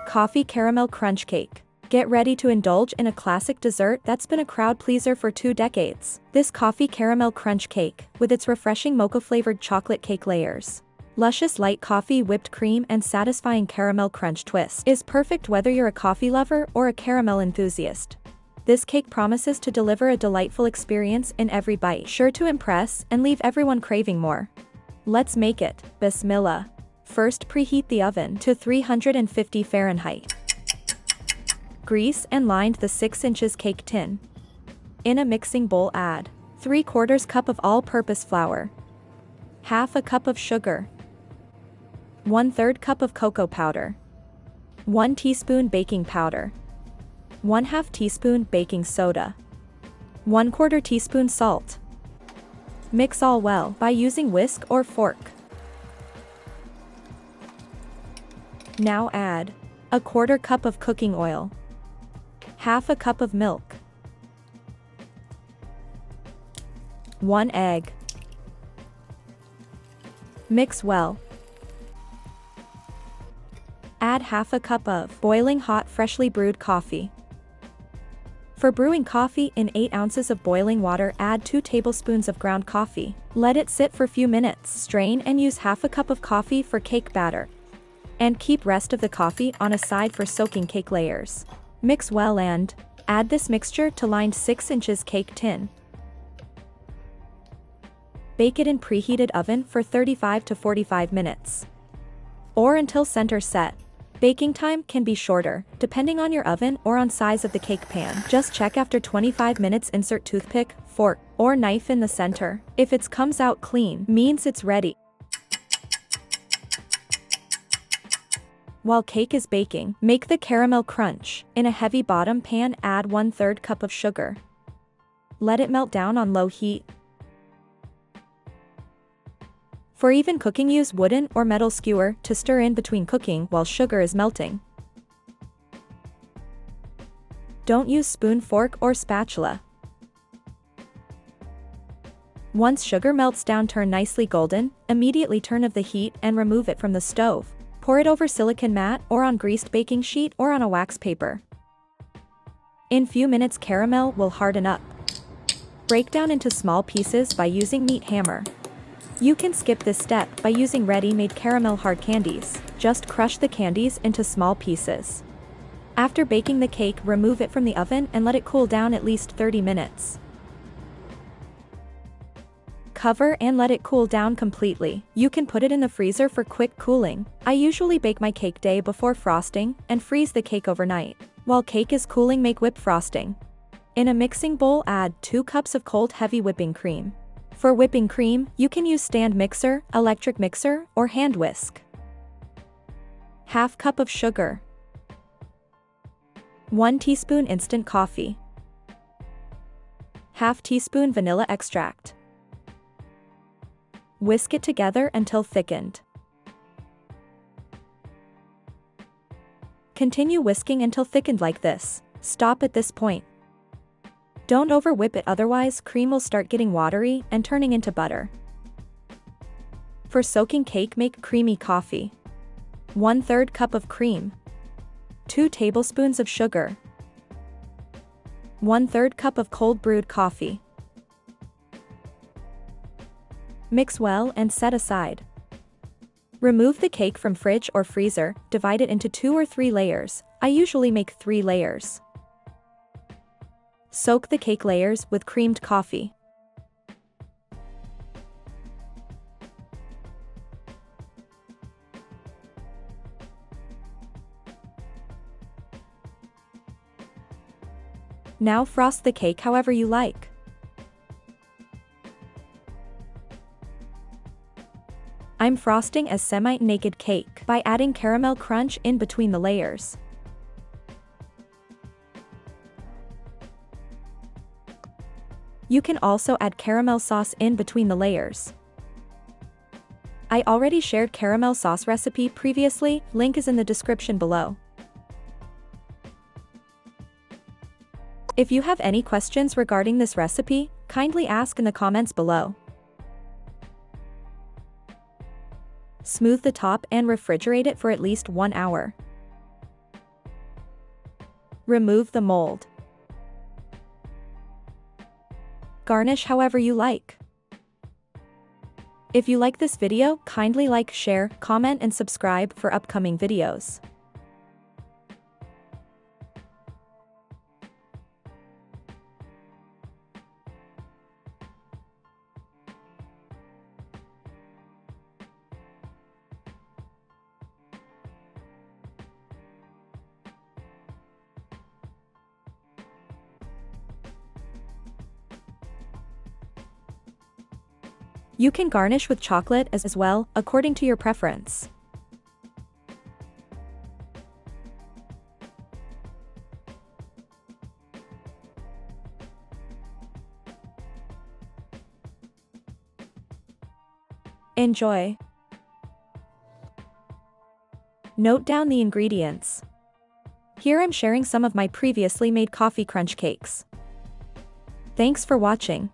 Coffee Caramel Crunch Cake. Get ready to indulge in a classic dessert that's been a crowd pleaser for 2 decades. This coffee caramel crunch cake, with its refreshing mocha-flavored chocolate cake layers, luscious light coffee whipped cream and satisfying caramel crunch twist, is perfect whether you're a coffee lover or a caramel enthusiast. This cake promises to deliver a delightful experience in every bite, sure to impress and leave everyone craving more. Let's make it. Bismillah. First, preheat the oven to 350 Fahrenheit. Grease and lined the 6 inches cake tin. In a mixing bowl add 3/4 cup of all-purpose flour, half a cup of sugar, 1/3 cup of cocoa powder, 1 teaspoon baking powder, 1/2 teaspoon baking soda, 1/4 teaspoon salt. Mix all well by using whisk or fork. Now add 1/4 cup of cooking oil, half a cup of milk, 1 egg. Mix well. Add half a cup of boiling hot freshly brewed coffee. For brewing coffee in 8 ounces of boiling water, add 2 tablespoons of ground coffee. Let it sit for a few minutes, strain and use half a cup of coffee for cake batter. And keep rest of the coffee on a side for soaking cake layers. Mix well and add this mixture to lined 6 inches cake tin. Bake it in preheated oven for 35 to 45 minutes. Or until center set. Baking time can be shorter, depending on your oven or on size of the cake pan. Just check after 25 minutes, insert toothpick, fork, or knife in the center. If it comes out clean, means it's ready. While cake is baking, make the caramel crunch. In a heavy bottom pan, add 1/3 cup of sugar. Let it melt down on low heat. For even cooking, use wooden or metal skewer to stir in between cooking while sugar is melting. Don't use spoon, fork, or spatula. Once sugar melts down, turn nicely golden, immediately turn off the heat and remove it from the stove. Pour it over silicone mat or on greased baking sheet or on a wax paper. In few minutes, caramel will harden up. Break down into small pieces by using meat hammer. You can skip this step by using ready-made caramel hard candies. Just crush the candies into small pieces. After baking the cake, remove it from the oven and let it cool down at least 30 minutes. Cover and let it cool down completely. You can put it in the freezer for quick cooling. I usually bake my cake day before frosting and freeze the cake overnight. While cake is cooling, make whipped frosting. In a mixing bowl, add 2 cups of cold heavy whipping cream. For whipping cream, you can use stand mixer, electric mixer, or hand whisk. Half cup of sugar. 1 teaspoon instant coffee. Half teaspoon vanilla extract. Whisk it together until thickened. Continue whisking until thickened like this. Stop at this point. Don't over whip it, otherwise cream will start getting watery and turning into butter. For soaking cake, make creamy coffee. 1/3 cup of cream. 2 tablespoons of sugar. 1/3 cup of cold brewed coffee. Mix well and set aside. Remove the cake from fridge or freezer, divide it into 2 or 3 layers. I usually make 3 layers. Soak the cake layers with creamed coffee. Now frost the cake however you like. I'm frosting a semi-naked cake by adding caramel crunch in between the layers. You can also add caramel sauce in between the layers. I already shared caramel sauce recipe previously, link is in the description below. If you have any questions regarding this recipe, kindly ask in the comments below. Smooth the top and refrigerate it for at least 1 hour. Remove the mold. Garnish however you like. If you like this video, kindly like, share, comment and subscribe for upcoming videos. You can garnish with chocolate as well, according to your preference. Enjoy. Note down the ingredients. Here I'm sharing some of my previously made coffee crunch cakes. Thanks for watching.